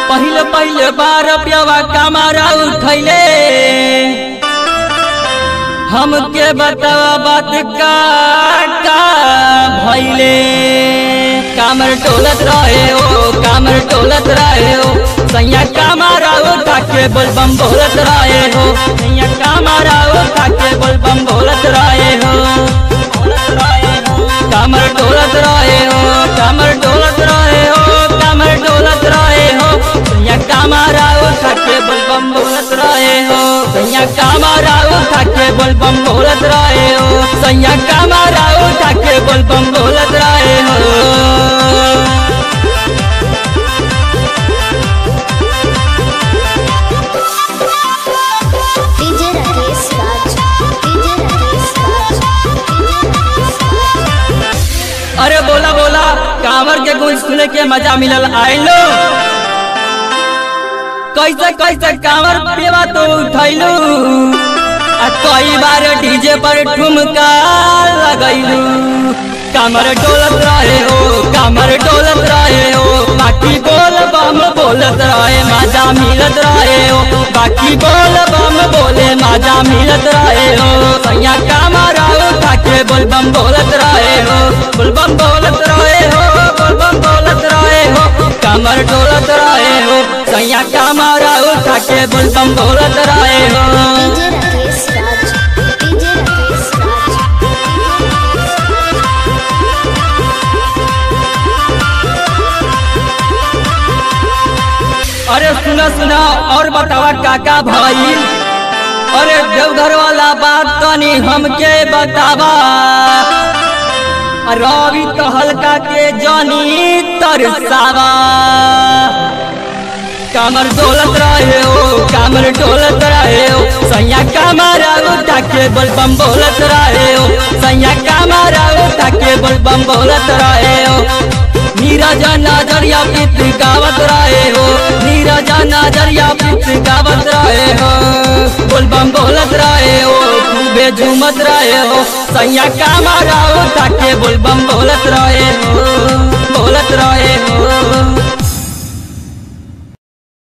पहले पहले बार प्यावा कमारा उठैले हमके बतावा बात का भैले। कामर टोलत रहे हो कामर टोलत रहे हो सैया कामारा उठा के बोलबम बोलत रहे हो सैया कामारा उठा के बोलबम बोलत रहे हो। कामर टोलत रहे हो कामर टोलत रहे हो कामर टोलत रहे हो सैया कामारा उठा के बोलबम बोलत रहे हो सैया कामारा उठा के बोलबम बोलत रहे हो सैया कामारा उठा के बोलबम बोलत रहे हो। अरे बोला बोला कांवर के गुण सुने के मजा मिलल आइलो कैसे कैसे कांवर पेवा तो उठैलू कई बार डीजे पर ठुमका लगैलू। कामर डोलत रहे हो कामर डोलत रहे हो बाकी बोल बम बोलत रहे मजा मिलत रहे हो बाकी बोल बम बोले मजा मिलत रहे हो। सैया कामरा उठा के बोलबम बोलत रहे हो बोलबम बोलत रहे हो बोलबम बोलत रहे हो कामर डोलत रहे हो सैया कामरा उठा के बोलबम बोलत रहे हो। अरे सुना सुना और बतावा काका भाई अरे देवघर वाला बात तनी हमके बतावा रवि तो हल्का के जानी तरसावा। कामर डोलत रहे हो कामर डोलत रहे हो सैया कामरा उठा के बोलबम बोलत रहे हो सैया कामरा उठा के बोलबम बोलत रहे हो। नीरज नजरिया पित गावत रहे हो नीरज नजरिया पित गावत रहे हो बोलबम बोलत रहे हो खूबे झूमत रहे हो सैया कामरा उठा के बोलबम बोलत रहे हो बोलत रहे